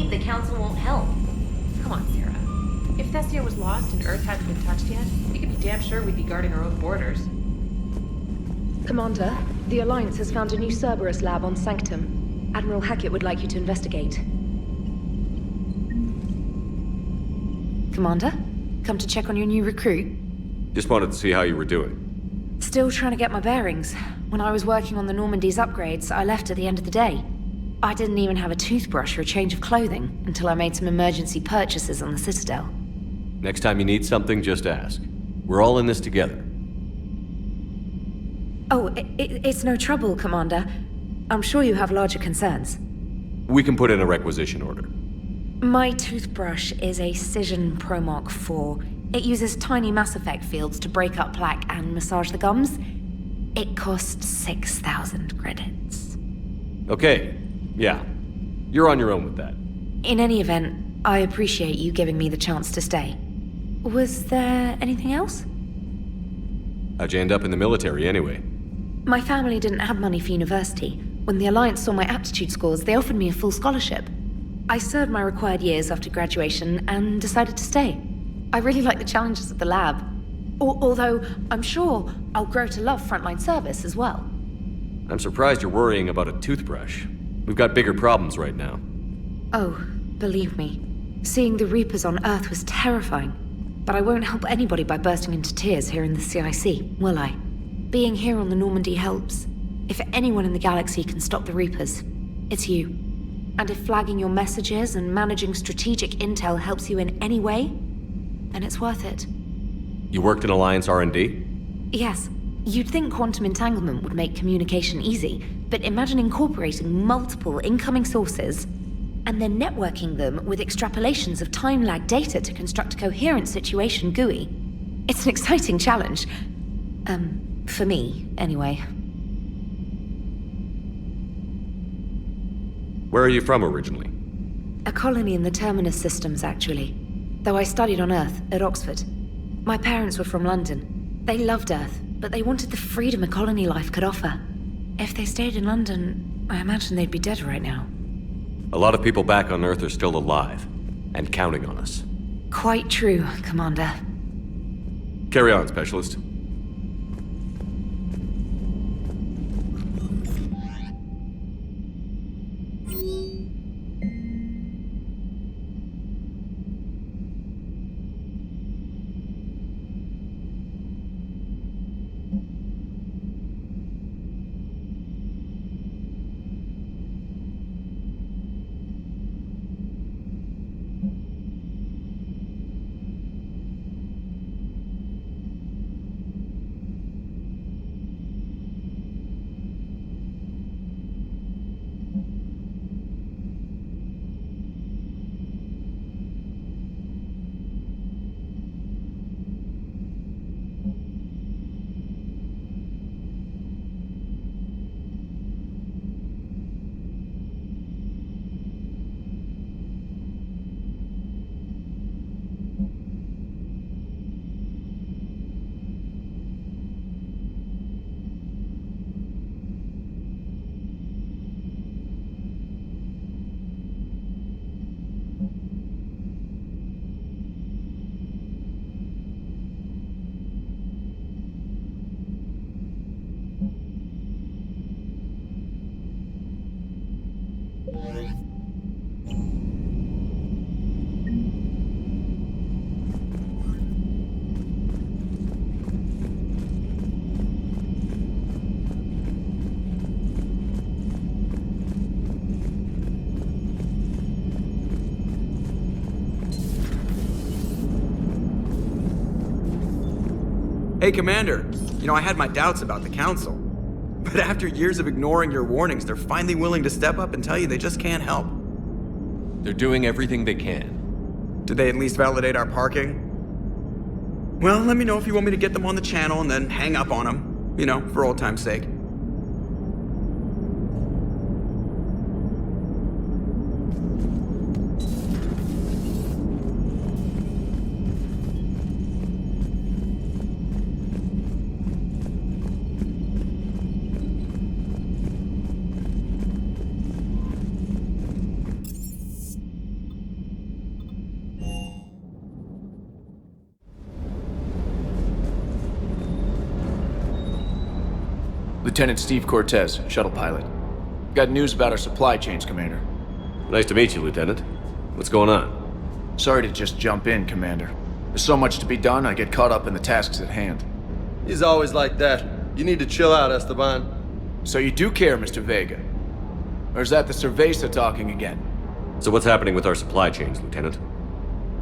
The council won't help. Come on, Sarah. If Thessia was lost and Earth hadn't been touched yet, we could be damn sure we'd be guarding our own borders. Commander, the Alliance has found a new Cerberus lab on Sanctum. Admiral Hackett would like you to investigate. Commander, come to check on your new recruit? Just wanted to see how you were doing. Still trying to get my bearings. When I was working on the Normandy's upgrades, I left at the end of the day. I didn't even have a toothbrush or a change of clothing until I made some emergency purchases on the Citadel. Next time you need something, just ask. We're all in this together. Oh, it's no trouble, Commander. I'm sure you have larger concerns. We can put in a requisition order. My toothbrush is a Cision Pro Mark IV. It uses tiny Mass Effect fields to break up plaque and massage the gums. It costs 6,000 credits. Okay. Yeah, you're on your own with that. In any event, I appreciate you giving me the chance to stay. Was there anything else? How'd you end up in the military anyway? My family didn't have money for university. When the Alliance saw my aptitude scores, they offered me a full scholarship. I served my required years after graduation and decided to stay. I really like the challenges of the lab. Although, I'm sure I'll grow to love frontline service as well. I'm surprised you're worrying about a toothbrush. We've got bigger problems right now. Oh, believe me. Seeing the Reapers on Earth was terrifying. But I won't help anybody by bursting into tears here in the CIC, will I? Being here on the Normandy helps. If anyone in the galaxy can stop the Reapers, it's you. And if flagging your messages and managing strategic intel helps you in any way, then it's worth it. You worked in Alliance R&D? Yes. You'd think quantum entanglement would make communication easy, but imagine incorporating multiple incoming sources and then networking them with extrapolations of time-lag data to construct a coherent situation GUI. It's an exciting challenge. For me, anyway. Where are you from originally? A colony in the Terminus systems, actually. Though I studied on Earth, at Oxford. My parents were from London. They loved Earth, but they wanted the freedom a colony life could offer. If they stayed in London, I imagine they'd be dead right now. A lot of people back on Earth are still alive, and counting on us. Quite true, Commander. Carry on, Specialist. Hey, Commander. You know, I had my doubts about the Council. But after years of ignoring your warnings, they're finally willing to step up and tell you they just can't help. They're doing everything they can. Did they at least validate our parking? Well, let me know if you want me to get them on the channel and then hang up on them. You know, for old time's sake. Lieutenant Steve Cortez, shuttle pilot. Got news about our supply chains, Commander. Nice to meet you, Lieutenant. What's going on? Sorry to just jump in, Commander. There's so much to be done, I get caught up in the tasks at hand. He's always like that. You need to chill out, Esteban. So you do care, Mr. Vega? Or is that the Cerveza talking again? So what's happening with our supply chains, Lieutenant?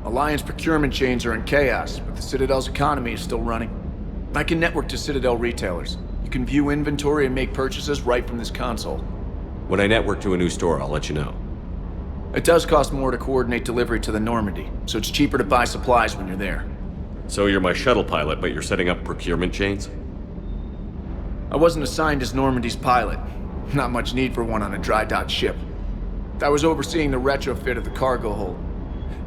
Alliance procurement chains are in chaos, but the Citadel's economy is still running. I can network to Citadel retailers. You can view inventory and make purchases right from this console. When I network to a new store, I'll let you know. It does cost more to coordinate delivery to the Normandy, so it's cheaper to buy supplies when you're there. So you're my shuttle pilot, but you're setting up procurement chains? I wasn't assigned as Normandy's pilot. Not much need for one on a dry dock ship. I was overseeing the retrofit of the cargo hold.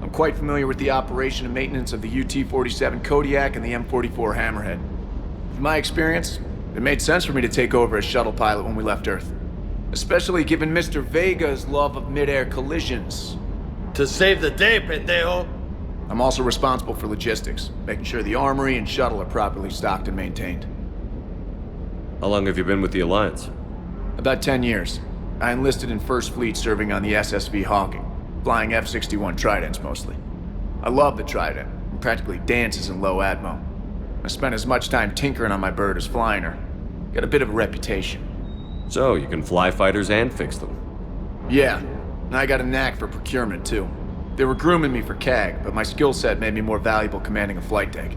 I'm quite familiar with the operation and maintenance of the UT-47 Kodiak and the M44 Hammerhead. From my experience, it made sense for me to take over as shuttle pilot when we left Earth. Especially given Mr. Vega's love of mid-air collisions. To save the day, pendejo. I'm also responsible for logistics, making sure the armory and shuttle are properly stocked and maintained. How long have you been with the Alliance? About 10 years. I enlisted in First Fleet serving on the SSV Hawking, flying F-61 Tridents mostly. I love the Trident, and practically dances in low atmo. I spent as much time tinkering on my bird as flying her. Got a bit of a reputation. So, you can fly fighters and fix them. Yeah, and I got a knack for procurement too. They were grooming me for CAG, but my skill set made me more valuable commanding a flight deck.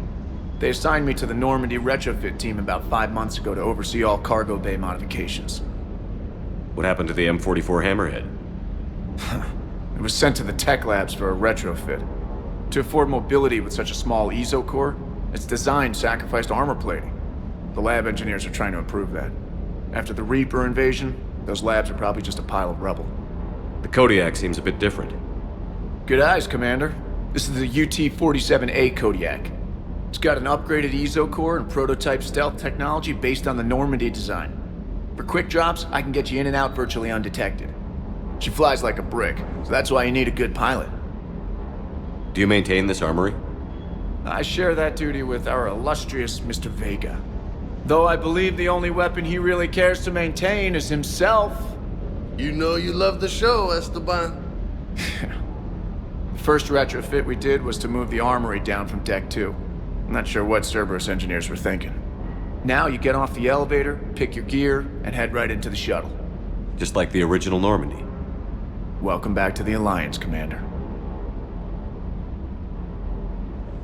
They assigned me to the Normandy retrofit team about 5 months ago to oversee all cargo bay modifications. What happened to the M44 Hammerhead? It was sent to the tech labs for a retrofit. To afford mobility with such a small ESO core, its design sacrificed armor plating. The lab engineers are trying to improve that. After the Reaper invasion, those labs are probably just a pile of rubble. The Kodiak seems a bit different. Good eyes, Commander. This is the UT-47A Kodiak. It's got an upgraded ESO core and prototype stealth technology based on the Normandy design. For quick drops, I can get you in and out virtually undetected. She flies like a brick, so that's why you need a good pilot. Do you maintain this armory? I share that duty with our illustrious Mr. Vega. Though I believe the only weapon he really cares to maintain is himself. You know you love the show, Esteban. The first retrofit we did was to move the armory down from Deck 2. I'm not sure what Cerberus engineers were thinking. Now you get off the elevator, pick your gear, and head right into the shuttle. Just like the original Normandy. Welcome back to the Alliance, Commander.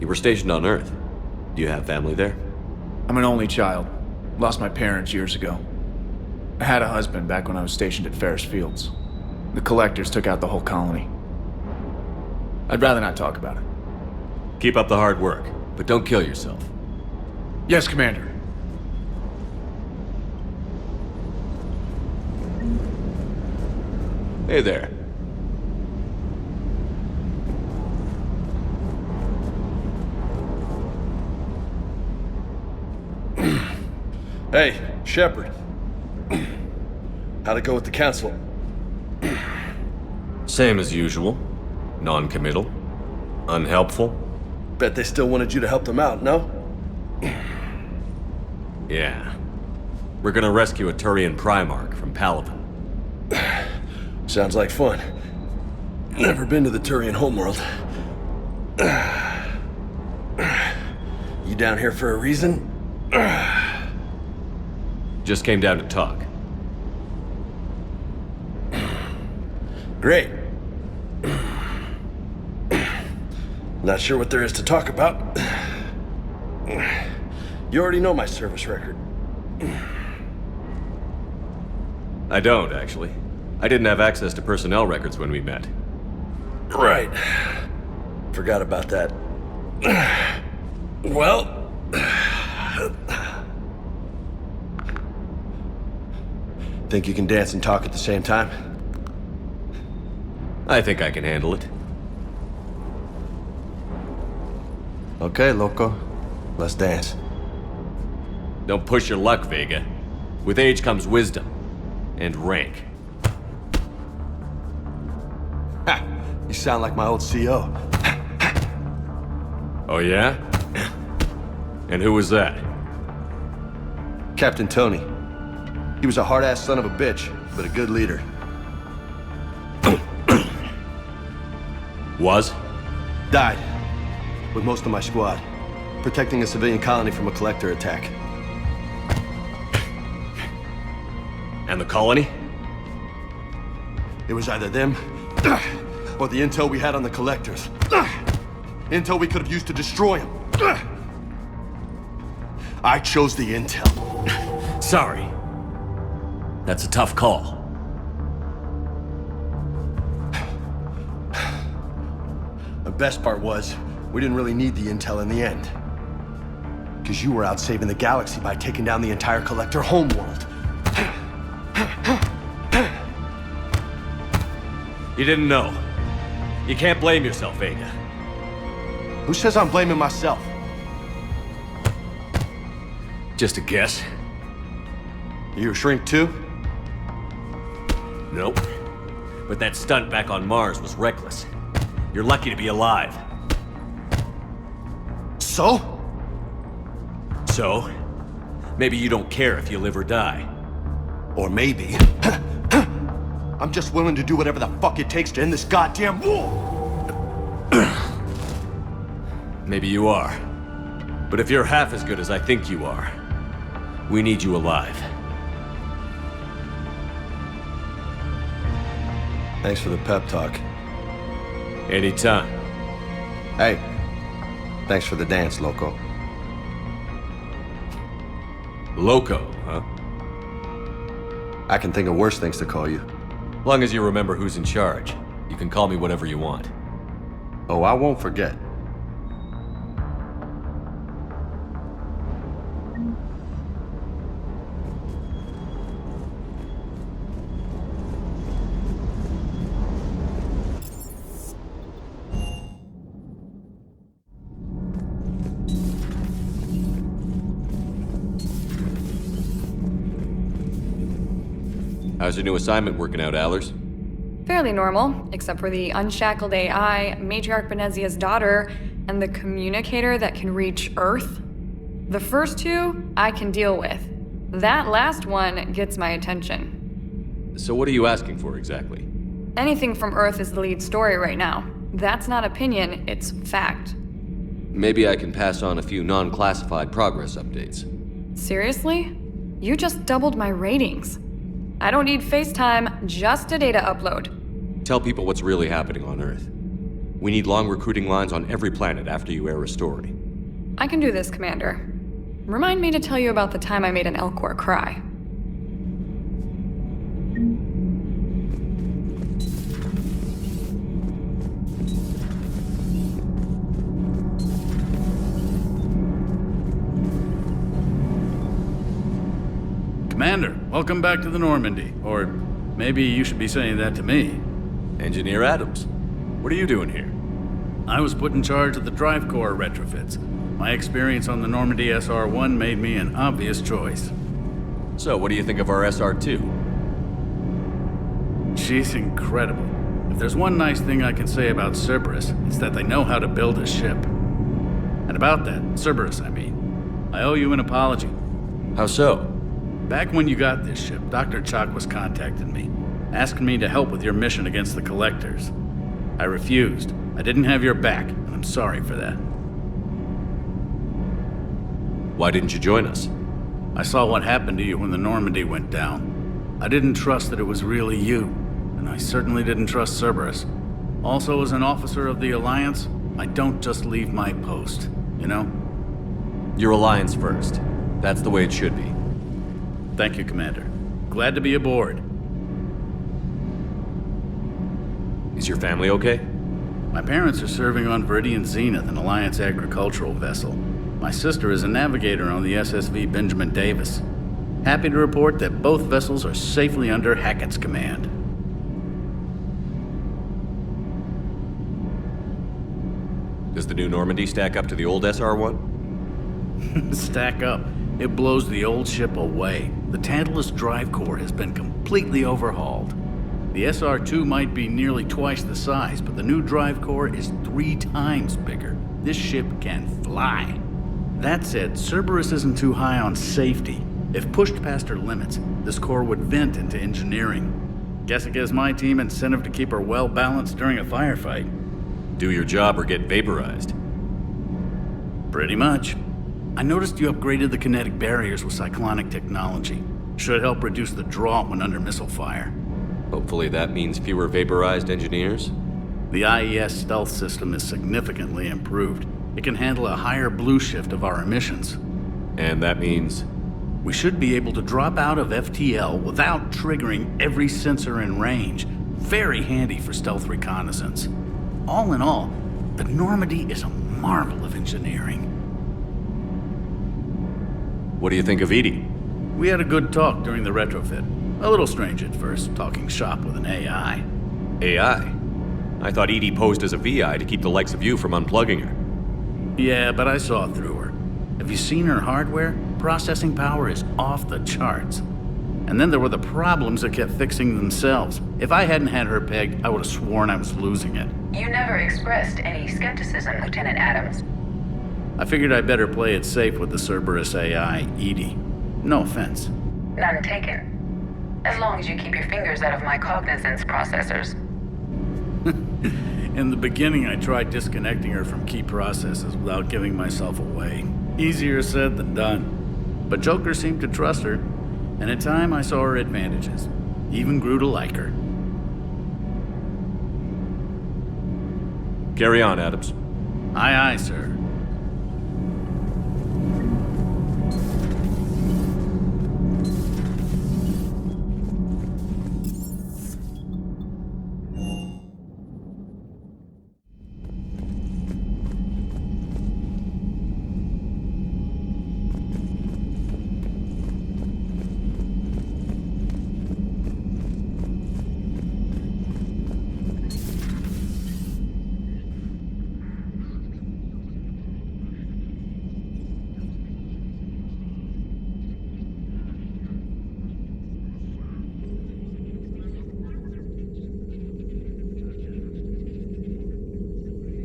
You were stationed on Earth. Do you have family there? I'm an only child. Lost my parents years ago. I had a husband back when I was stationed at Ferris Fields. The collectors took out the whole colony. I'd rather not talk about it. Keep up the hard work, but don't kill yourself. Yes, Commander. Hey there. Hey, Shepard. How'd it go with the council? Same as usual. Non-committal. Unhelpful. Bet they still wanted you to help them out, no? Yeah. We're gonna rescue a Turian Primarch from Palaven. Sounds like fun. Never been to the Turian homeworld. You down here for a reason? Just came down to talk. Great. Not sure what there is to talk about. You already know my service record. I don't, actually. I didn't have access to personnel records when we met. Right. Forgot about that. Well... Think you can dance and talk at the same time? I think I can handle it. Okay, loco. Let's dance. Don't push your luck, Vega. With age comes wisdom. And rank. Ha! You sound like my old CO. Oh yeah? And who was that? Captain Tony. He was a hard-ass son of a bitch, but a good leader. Was? Died. With most of my squad. Protecting a civilian colony from a collector attack. And the colony? It was either them, or the intel we had on the collectors. Intel we could have used to destroy them. I chose the intel. Sorry. That's a tough call. The best part was, we didn't really need the intel in the end. Because you were out saving the galaxy by taking down the entire collector homeworld. You didn't know. You can't blame yourself, Vega. Who says I'm blaming myself? Just a guess. You a shrink too? Nope. But that stunt back on Mars was reckless. You're lucky to be alive. So? So, maybe you don't care if you live or die. Or maybe... I'm just willing to do whatever the fuck it takes to end this goddamn war! Maybe you are. But if you're half as good as I think you are, we need you alive. Thanks for the pep talk. Anytime. Hey, thanks for the dance, loco. Loco, huh? I can think of worse things to call you. Long as you remember who's in charge, you can call me whatever you want. Oh, I won't forget. How's your new assignment working out, Allers? Fairly normal, except for the unshackled AI, Matriarch Benezia's daughter, and the communicator that can reach Earth. The first two, I can deal with. That last one gets my attention. So what are you asking for exactly? Anything from Earth is the lead story right now. That's not opinion, it's fact. Maybe I can pass on a few non-classified progress updates. Seriously? You just doubled my ratings. I don't need FaceTime, just a data upload. Tell people what's really happening on Earth. We need long recruiting lines on every planet after you air a story. I can do this, Commander. Remind me to tell you about the time I made an Elcor cry. Commander, welcome back to the Normandy. Or maybe you should be saying that to me. Engineer Adams, what are you doing here? I was put in charge of the drive core retrofits. My experience on the Normandy SR-1 made me an obvious choice. So, what do you think of our SR-2? She's incredible. If there's one nice thing I can say about Cerberus, it's that they know how to build a ship. And about that, Cerberus, I mean, I owe you an apology. How so? Back when you got this ship, Dr. Chalk was contacting me, asking me to help with your mission against the Collectors. I refused. I didn't have your back, and I'm sorry for that. Why didn't you join us? I saw what happened to you when the Normandy went down. I didn't trust that it was really you, and I certainly didn't trust Cerberus. Also, as an officer of the Alliance, I don't just leave my post, you know? Your alliance first. That's the way it should be. Thank you, Commander. Glad to be aboard. Is your family okay? My parents are serving on Viridian Zenith, an Alliance agricultural vessel. My sister is a navigator on the SSV Benjamin Davis. Happy to report that both vessels are safely under Hackett's command. Does the new Normandy stack up to the old SR-1? Stack up. It blows the old ship away. The Tantalus drive core has been completely overhauled. The SR-2 might be nearly twice the size, but the new drive core is 3 times bigger. This ship can fly. That said, Cerberus isn't too high on safety. If pushed past her limits, this core would vent into engineering. Guess it gives my team incentive to keep her well balanced during a firefight. Do your job or get vaporized. Pretty much. I noticed you upgraded the kinetic barriers with cyclonic technology. Should help reduce the draw when under missile fire. Hopefully that means fewer vaporized engineers? The IES stealth system is significantly improved. It can handle a higher blue shift of our emissions. And that means? We should be able to drop out of FTL without triggering every sensor in range. Very handy for stealth reconnaissance. All in all, the Normandy is a marvel of engineering. What do you think of Edie? We had a good talk during the retrofit. A little strange at first, talking shop with an AI. AI? I thought Edie posed as a VI to keep the likes of you from unplugging her. Yeah, but I saw through her. Have you seen her hardware? Processing power is off the charts. And then there were the problems that kept fixing themselves. If I hadn't had her pegged, I would have sworn I was losing it. You never expressed any skepticism, Lieutenant Adams. I figured I'd better play it safe with the Cerberus AI, Edie. No offense. None taken. As long as you keep your fingers out of my cognizance processors. In the beginning, I tried disconnecting her from key processes without giving myself away. Easier said than done. But Joker seemed to trust her, and in time I saw her advantages. Even grew to like her. Carry on, Adams. Aye, aye, sir.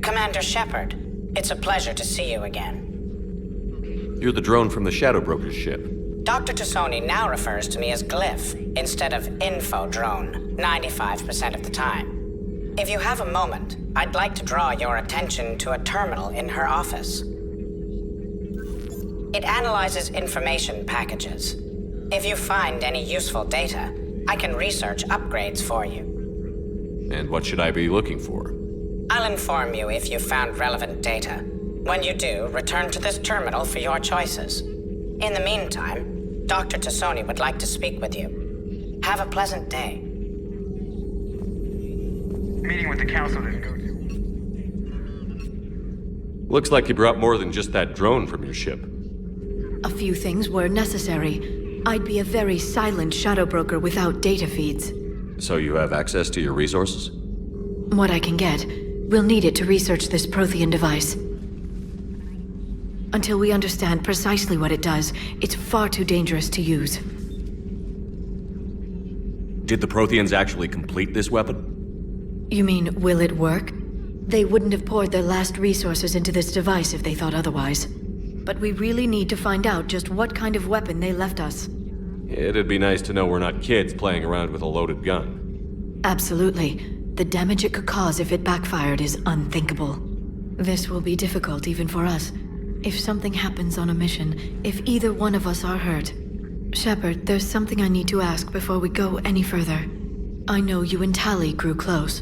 Commander Shepard, it's a pleasure to see you again. You're the drone from the Shadow Broker's ship. Dr. Tassoni now refers to me as Glyph instead of Info Drone, 95% of the time. If you have a moment, I'd like to draw your attention to a terminal in her office. It analyzes information packages. If you find any useful data, I can research upgrades for you. And what should I be looking for? I'll inform you if you've found relevant data. When you do, return to this terminal for your choices. In the meantime, Dr. Tassoni would like to speak with you. Have a pleasant day. Meeting with the council didn't go too. Looks like you brought more than just that drone from your ship. A few things were necessary. I'd be a very silent shadow broker without data feeds. So you have access to your resources? What I can get. We'll need it to research this Prothean device. Until we understand precisely what it does, it's far too dangerous to use. Did the Protheans actually complete this weapon? You mean, will it work? They wouldn't have poured their last resources into this device if they thought otherwise. But we really need to find out just what kind of weapon they left us. It'd be nice to know we're not kids playing around with a loaded gun. Absolutely. The damage it could cause if it backfired is unthinkable. This will be difficult even for us. If something happens on a mission, if either one of us are hurt. Shepard, there's something I need to ask before we go any further. I know you and Tally grew close.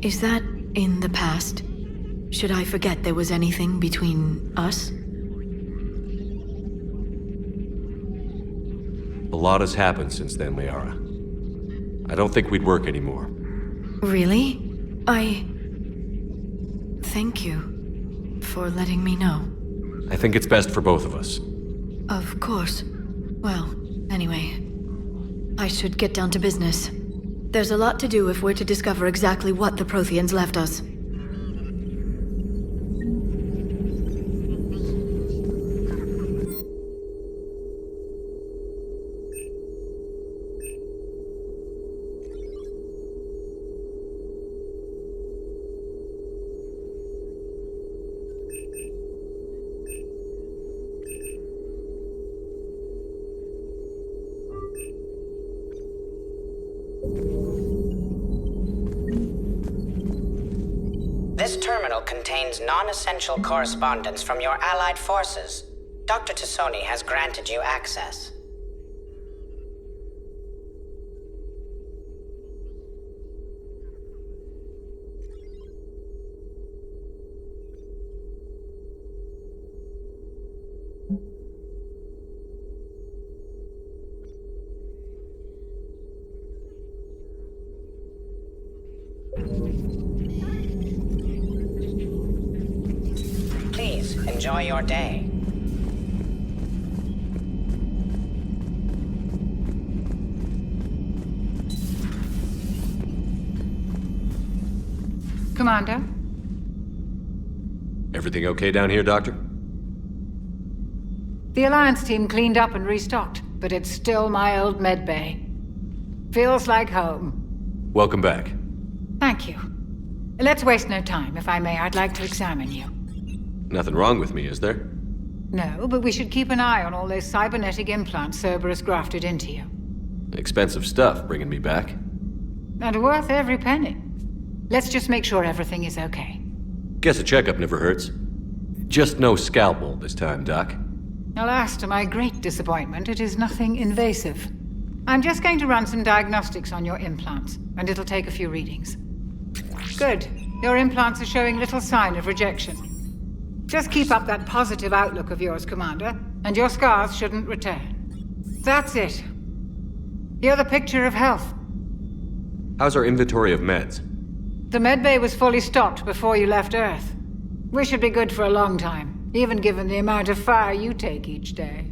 Is that in the past? Should I forget there was anything between us? lot has happened since then, Liara. I don't think we'd work anymore. Really? Thank you for letting me know. I think it's best for both of us. Of course. Well, anyway, I should get down to business. There's a lot to do if we're to discover exactly what the Protheans left us. This terminal contains non-essential correspondence from your allied forces. Dr. Tassoni has granted you access. Please, enjoy your day. Commander? Everything okay down here, Doctor? The Alliance team cleaned up and restocked, but it's still my old medbay. Feels like home. Welcome back. Thank you. Let's waste no time. If I may, I'd like to examine you. Nothing wrong with me, is there? No, but we should keep an eye on all those cybernetic implants Cerberus grafted into you. Expensive stuff bringing me back. And worth every penny. Let's just make sure everything is okay. Guess a checkup never hurts. Just no scalpel this time, Doc. Alas, to my great disappointment, it is nothing invasive. I'm just going to run some diagnostics on your implants, and it'll take a few readings. Good. Your implants are showing little sign of rejection. Just keep up that positive outlook of yours, Commander, and your scars shouldn't return. That's it. You're the picture of health. How's our inventory of meds? The medbay was fully stocked before you left Earth. We should be good for a long time, even given the amount of fire you take each day.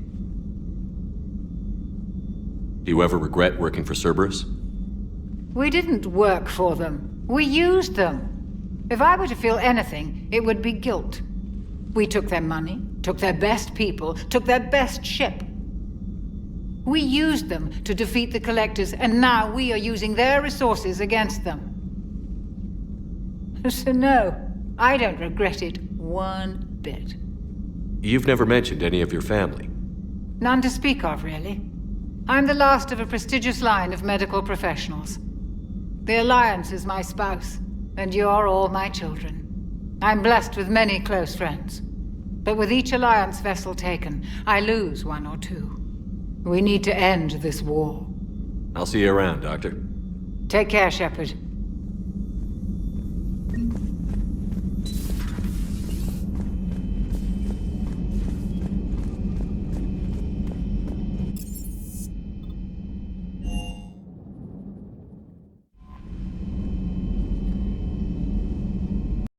Do you ever regret working for Cerberus? We didn't work for them. We used them. If I were to feel anything, it would be guilt. We took their money, took their best people, took their best ship. We used them to defeat the Collectors, and now we are using their resources against them. So no, I don't regret it one bit. You've never mentioned any of your family. None to speak of, really. I'm the last of a prestigious line of medical professionals. The Alliance is my spouse, and you're all my children. I'm blessed with many close friends. But with each Alliance vessel taken, I lose one or two. We need to end this war. I'll see you around, Doctor. Take care, Shepard.